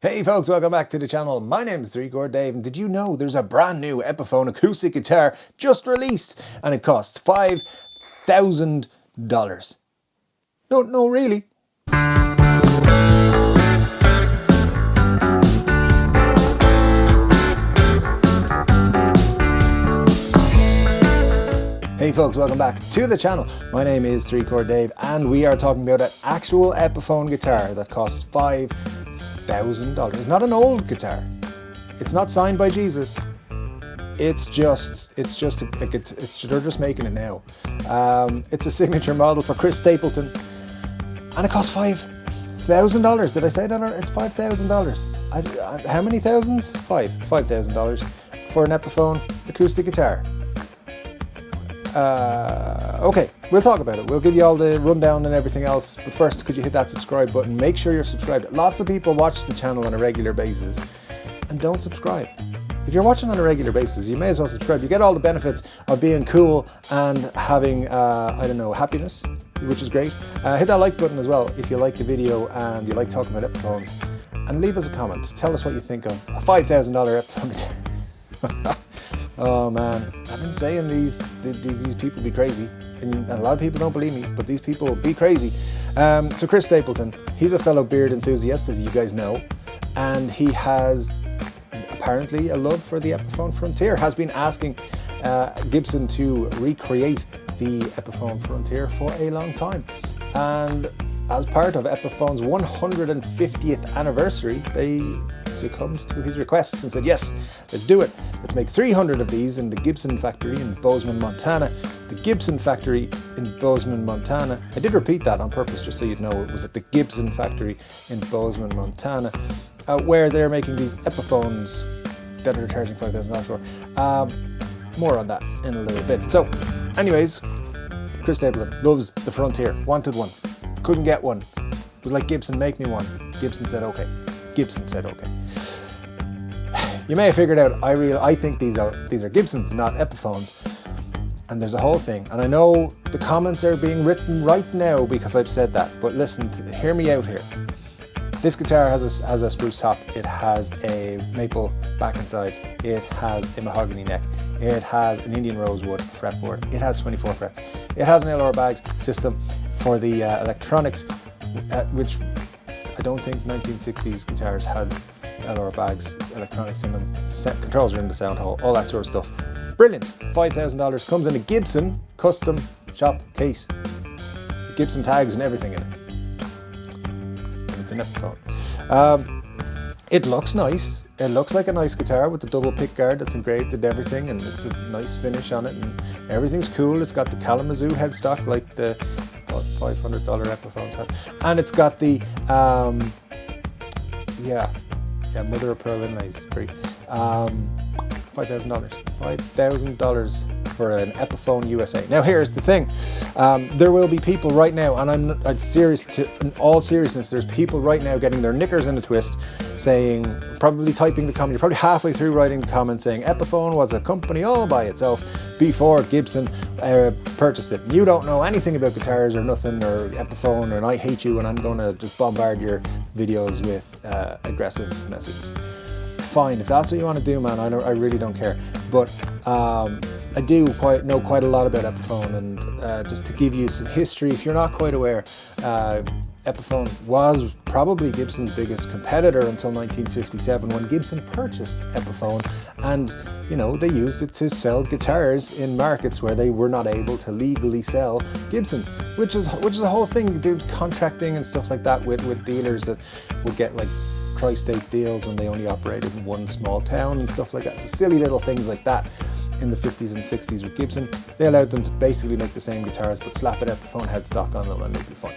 Hey folks, welcome back to the channel. My name is 3-Chord Dave, and did you know there's a brand new Epiphone acoustic guitar just released and it costs $5,000? No, really. Hey folks, welcome back to the channel. My name is 3-Chord Dave, and we are talking about an actual Epiphone guitar that costs $5,000. It's not an old guitar. It's not signed by Jesus. They're just making it now. It's a signature model for Chris Stapleton, and it costs $5,000. Did I say that? It's $5,000. How many thousands? $5,000 for an Epiphone acoustic guitar. Okay, we'll talk about it. We'll give you all the rundown and everything else, but first, could you hit that subscribe button? Make sure you're subscribed. Lots of people watch the channel on a regular basis and don't subscribe. If you're watching on a regular basis, you may as well subscribe. You get all the benefits of being cool and having, happiness, which is great. Hit that like button as well if you like the video and you like talking about Epiphones. And leave us a comment. Tell us what you think of a $5,000 Epiphone guitar. Oh man, I've been saying these people be crazy, and a lot of people don't believe me, but these people be crazy. So Chris Stapleton, he's a fellow beard enthusiast, as you guys know, and he has apparently a love for the Epiphone Frontier, has been asking Gibson to recreate the Epiphone Frontier for a long time. And as part of Epiphone's 150th anniversary, they succumbed to his requests and said, yes, let's do it. Let's make 300 of these in the Gibson factory in Bozeman, Montana. The Gibson factory in Bozeman, Montana. I did repeat that on purpose, just so you'd know it was at the Gibson factory in Bozeman, Montana, where they're making these Epiphones that are charging $5,000 for. More on that in a little bit. So, anyways, Chris Stapleton loves the Frontier, wanted one, couldn't get one. It was like, Gibson, make me one. Gibson said, okay. Gibson said, okay. You may have figured out, I think these are Gibsons, not Epiphones. And there's a whole thing. And I know the comments are being written right now because I've said that. But listen, hear me out here. This guitar has a spruce top. It has a maple back and sides. It has a mahogany neck. It has an Indian rosewood fretboard. It has 24 frets. It has an LR bags system for the electronics, which I don't think 1960s guitars had LR bags, electronics in them. Controls are in the sound hole, all that sort of stuff. Brilliant. $5,000, comes in a Gibson custom shop case. Gibson tags and everything in it. And it's an Epiphone. It looks nice. It looks like a nice guitar with the double pick guard that's engraved and everything, and it's a nice finish on it, and everything's cool. It's got the Kalamazoo headstock like the $500 Epiphones have, and it's got the mother of pearl inlays. Great. $5,000 for an Epiphone USA. Now here's the thing, there will be people right now, and in all seriousness, there's people right now getting their knickers in a twist, saying, probably typing the comment, you're probably halfway through writing the comment saying Epiphone was a company all by itself before Gibson purchased it. You don't know anything about guitars or nothing, or Epiphone, and I hate you, and I'm going to just bombard your videos with aggressive messages. Fine, if that's what you want to do, man, I really don't care. But I do know quite a lot about Epiphone, and just to give you some history, if you're not quite aware, Epiphone was probably Gibson's biggest competitor until 1957, when Gibson purchased Epiphone, and they used it to sell guitars in markets where they were not able to legally sell Gibsons, which is a whole thing. They did contracting and stuff like that with dealers that would get like tri-state deals when they only operated in one small town and stuff like that. So silly little things like that in the 50s and 60s with Gibson. They allowed them to basically make the same guitars but slap an Epiphone headstock on them and it'd be fun.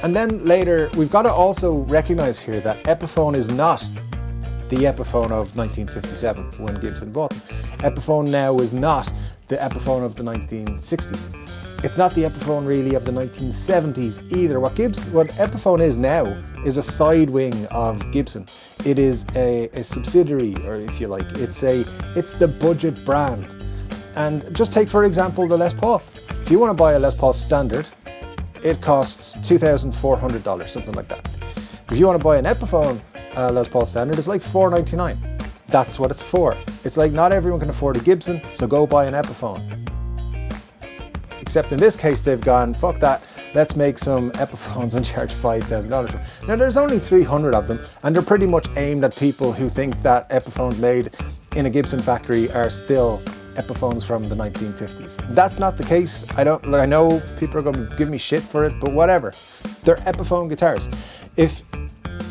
And then later, we've got to also recognize here that Epiphone is not the Epiphone of 1957 when Gibson bought them. Epiphone now is not the Epiphone of the 1960s. It's not the Epiphone really of the 1970s either. What Epiphone is now is a side wing of Gibson. It is a subsidiary, or if you like, it's the budget brand. And just take for example the Les Paul. If you want to buy a Les Paul Standard, it costs $2,400, something like that. If you want to buy an Epiphone Les Paul Standard, it's like $4.99. That's what it's for. It's like not everyone can afford a Gibson, so go buy an Epiphone. Except in this case, they've gone, fuck that, let's make some Epiphones and charge $5,000. Now there's only 300 of them, and they're pretty much aimed at people who think that Epiphones made in a Gibson factory are still Epiphones from the 1950s. That's not the case. I know people are going to give me shit for it, but whatever. They're Epiphone guitars. If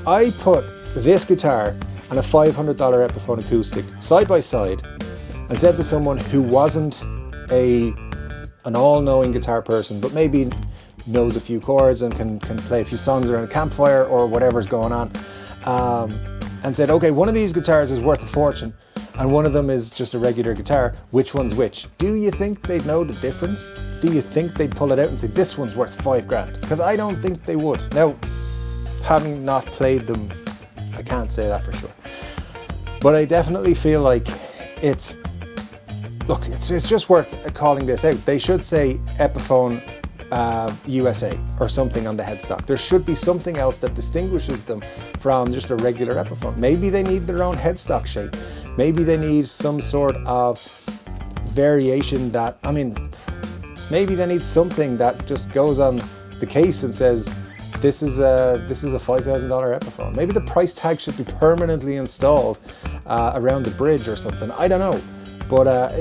I put this guitar and a $500 Epiphone acoustic side by side and said to someone who wasn't an all-knowing guitar person, but maybe knows a few chords and can play a few songs around a campfire or whatever's going on, and said, okay, one of these guitars is worth a fortune and one of them is just a regular guitar, which one's which? Do you think they'd know the difference? Do you think they'd pull it out and say, this one's worth $5,000? Because I don't think they would. Now, having not played them, I can't say that for sure. But I definitely feel like it's just worth calling this out. They should say Epiphone USA or something on the headstock. There should be something else that distinguishes them from just a regular Epiphone. Maybe they need their own headstock shape. Maybe they need some sort of variation maybe they need something that just goes on the case and says, this is a $5,000 Epiphone. Maybe the price tag should be permanently installed around the bridge or something. I don't know. But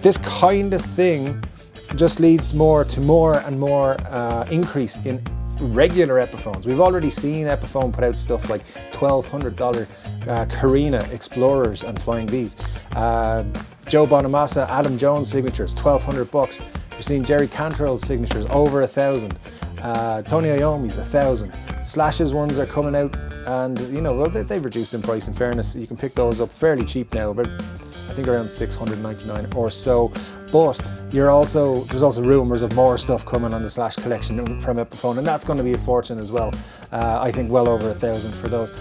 this kind of thing just leads more and more increase in regular Epiphones. We've already seen Epiphone put out stuff like $1,200 Carina Explorers and Flying V's. Joe Bonamassa, Adam Jones signatures, $1,200. We're seeing Jerry Cantrell's signatures over $1,000. Tony Iommi's $1,000. Slash's ones are coming out, and they've reduced in price. In fairness, you can pick those up fairly cheap now, but I think around $699 or so. But there's also rumours of more stuff coming on the Slash collection from Epiphone, and that's going to be a fortune as well. I think well over $1,000 for those.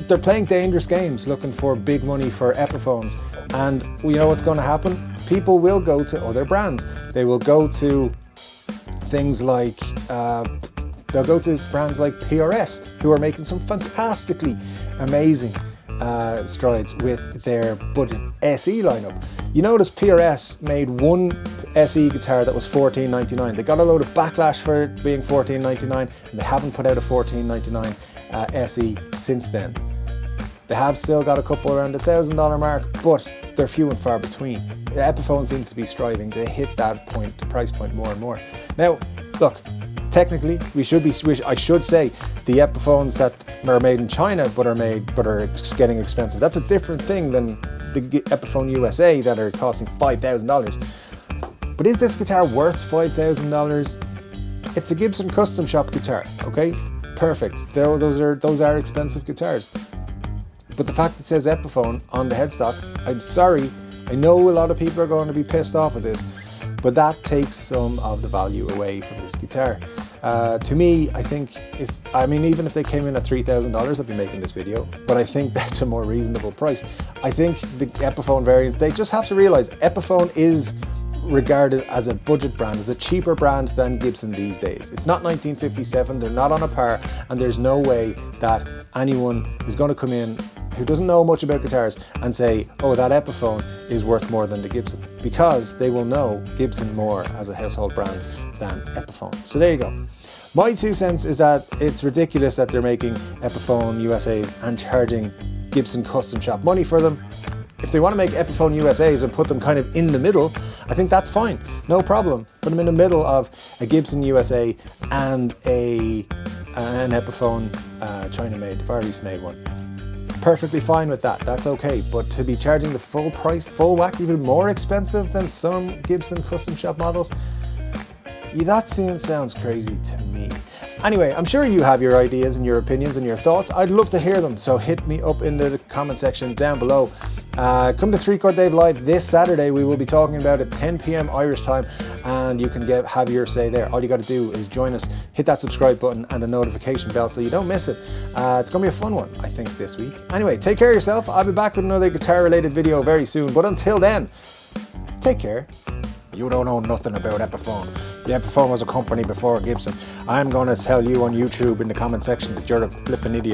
They're playing dangerous games, looking for big money for Epiphones, and you know what's going to happen? People will go to other brands. They will go to things like they'll go to brands like PRS, who are making some fantastically amazing strides with their budget SE lineup. You notice PRS made one SE guitar that was $14.99. They got a load of backlash for it being $14.99, and they haven't put out a $14.99 SE since then. They have still got a couple around the $1,000 mark, but they're few and far between. The Epiphone seems to be striving to hit that point, the price point, more and more. Now, look, technically, I should say the Epiphones that are made in China but are getting expensive. That's a different thing than the Epiphone USA that are costing $5,000. But is this guitar worth $5,000? It's a Gibson custom shop guitar, okay? Perfect. Those are expensive guitars. But the fact it says Epiphone on the headstock, I'm sorry, I know a lot of people are going to be pissed off at this, but that takes some of the value away from this guitar. To me, I think even if they came in at $3,000, I'd be making this video, but I think that's a more reasonable price. I think the Epiphone variant, they just have to realize Epiphone is regarded as a budget brand, as a cheaper brand than Gibson these days. It's not 1957, they're not on a par, and there's no way that anyone is going to come in who doesn't know much about guitars and say, oh, that Epiphone is worth more than the Gibson, because they will know Gibson more as a household brand than Epiphone. So there you go. My 2 cents is that it's ridiculous that they're making Epiphone USAs and charging Gibson custom shop money for them. If they want to make Epiphone USAs and put them kind of in the middle, I think that's fine, no problem. Put them in the middle of a Gibson USA and an Epiphone China-made, Far East made one. Perfectly fine with that, that's okay. But to be charging the full price, full whack, even more expensive than some Gibson custom shop models, that sounds crazy to me. Anyway, I'm sure you have your ideas and your opinions and your thoughts. I'd love to hear them, so hit me up in the comment section down below. Come to 3 Chord Dave Live this Saturday. We will be talking about at 10 p.m. Irish time, and you can have your say there. All you got to do is join us, hit that subscribe button and the notification bell so you don't miss it. It's going to be a fun one, I think, this week. Anyway, take care of yourself. I'll be back with another guitar-related video very soon, but until then, take care. You don't know nothing about Epiphone. The Epiphone was a company before Gibson. I'm going to tell you on YouTube in the comment section that you're a flipping idiot.